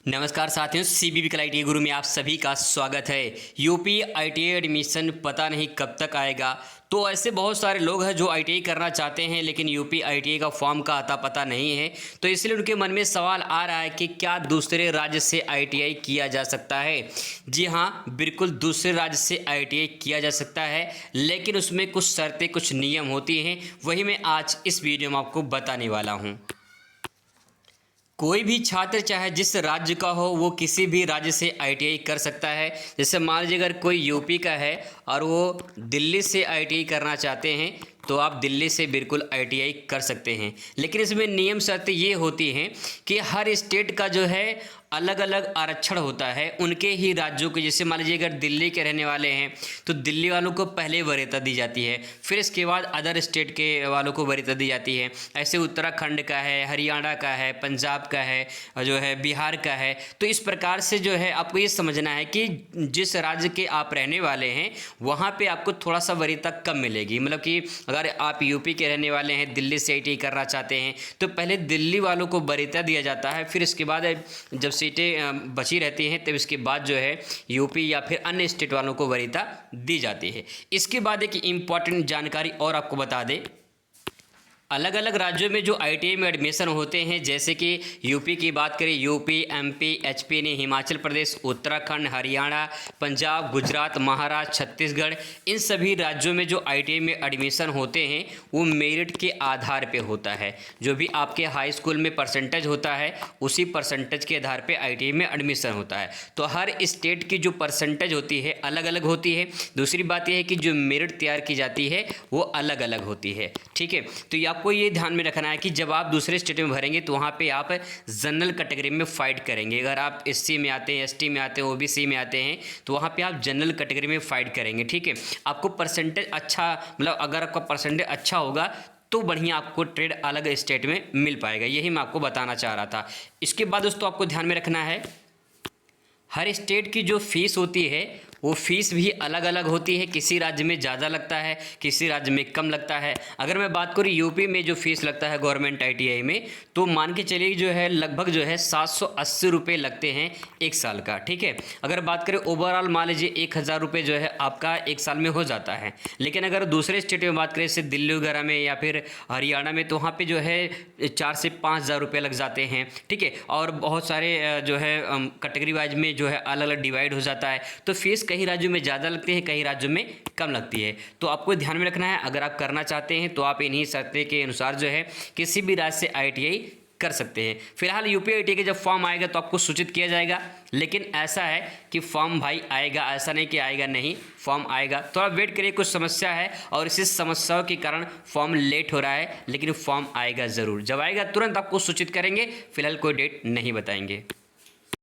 नमस्कार साथियों, सीबीबी कल आईटीआई गुरु में आप सभी का स्वागत है। यूपी आईटीआई एडमिशन पता नहीं कब तक आएगा। तो ऐसे बहुत सारे लोग हैं जो आईटीआई करना चाहते हैं लेकिन यूपी आईटीआई का फॉर्म का आता पता नहीं है। तो इसलिए उनके मन में सवाल आ रहा है कि क्या दूसरे राज्य से आईटीआई किया जा सकता है। जी हाँ, बिल्कुल दूसरे राज्य से आईटीआई किया जा सकता है, लेकिन उसमें कुछ शर्तें, कुछ नियम होती हैं। वही मैं आज इस वीडियो में आपको बताने वाला हूँ। कोई भी छात्र चाहे जिस राज्य का हो वो किसी भी राज्य से आईटीआई कर सकता है। जैसे मान लीजिए अगर कोई यूपी का है और वो दिल्ली से आईटीआई करना चाहते हैं तो आप दिल्ली से बिल्कुल आईटीआई कर सकते हैं। लेकिन इसमें नियम शर्तें ये होती हैं कि हर स्टेट का जो है अलग अलग आरक्षण होता है उनके ही राज्यों के। जैसे मान लीजिए अगर दिल्ली के रहने वाले हैं तो दिल्ली वालों को पहले वरीयता दी जाती है, फिर इसके बाद अदर स्टेट के वालों को वरीयता दी जाती है। ऐसे उत्तराखंड का है, हरियाणा का है, पंजाब का है, जो है बिहार का है। तो इस प्रकार से जो है आपको ये समझना है कि जिस राज्य के आप रहने वाले हैं वहाँ पर आपको थोड़ा सा वरीयता कम मिलेगी। मतलब कि अगर आप यूपी के रहने वाले हैं, दिल्ली से आईटीआई करना चाहते हैं तो पहले दिल्ली वालों को वरीयता दिया जाता है, फिर इसके बाद जब सीटें बची रहती हैं तब इसके बाद जो है यूपी या फिर अन्य स्टेट वालों को वरीयता दी जाती है। इसके बाद एक इम्पॉर्टेंट जानकारी और आपको बता दें, अलग अलग राज्यों में जो आईटीआई में एडमिशन होते हैं, जैसे कि यूपी की बात करें, यूपी, एमपी, एचपी ने हिमाचल प्रदेश, उत्तराखंड, हरियाणा, पंजाब, गुजरात, महाराष्ट्र, छत्तीसगढ़, इन सभी राज्यों में जो आईटीआई में एडमिशन होते हैं वो मेरिट के आधार पे होता है। जो भी आपके हाई स्कूल में परसेंटेज होता है उसी परसेंटेज के आधार पे आईटीआई में एडमिशन होता है। तो हर स्टेट की जो परसेंटेज होती है अलग अलग होती है। दूसरी बात यह है कि जो मेरिट तैयार की जाती है वो अलग अलग होती है। ठीक है, तो आपको ये ध्यान में रखना है कि जब आप दूसरे स्टेट में भरेंगे तो वहाँ पे आप जनरल कैटेगरी में फाइट करेंगे। अगर आप एससी में आते हैं, एसटी में आते हैं, ओबीसी में आते हैं तो वहाँ पे आप जनरल कैटेगरी में फाइट करेंगे। ठीक है, आपको परसेंटेज अच्छा, मतलब अगर आपका परसेंटेज अच्छा होगा तो बढ़िया आपको ट्रेड अलग स्टेट में मिल पाएगा। यही मैं आपको बताना चाह रहा था। इसके बाद दोस्तों आपको ध्यान में रखना है, हर स्टेट की जो फीस होती है वो फीस भी अलग अलग होती है। किसी राज्य में ज़्यादा लगता है, किसी राज्य में कम लगता है। अगर मैं बात करूँ यूपी में जो फीस लगता है गवर्नमेंट आईटीआई में, तो मान के चलिए जो है लगभग जो है 780 रुपये लगते हैं एक साल का। ठीक है, अगर बात करें ओवरऑल मान लीजिए 1000 रुपये जो है आपका एक साल में हो जाता है। लेकिन अगर दूसरे स्टेट में बात करें, जैसे दिल्ली वगैरह में या फिर हरियाणा में, तो वहाँ पर जो है 4 से 5000 रुपये लग जाते हैं। ठीक है, और बहुत सारे जो है कैटेगरी वाइज में जो है अलग अलग डिवाइड हो जाता है। तो फीस कई राज्यों में ज़्यादा लगती है, कई राज्यों में कम लगती है। तो आपको ध्यान में रखना है, अगर आप करना चाहते हैं तो आप इन्हीं शर्तें के अनुसार जो है किसी भी राज्य से आईटीआई कर सकते हैं। फिलहाल यूपी आईटीआई का जब फॉर्म आएगा तो आपको सूचित किया जाएगा। लेकिन ऐसा है कि फॉर्म भाई आएगा, ऐसा नहीं कि आएगा नहीं, फॉर्म आएगा। थोड़ा वेट करिए, कुछ समस्या है और इसी समस्याओं के कारण फॉर्म लेट हो रहा है, लेकिन फॉर्म आएगा ज़रूर। जब आएगा तुरंत आपको सूचित करेंगे। फिलहाल कोई डेट नहीं बताएंगे।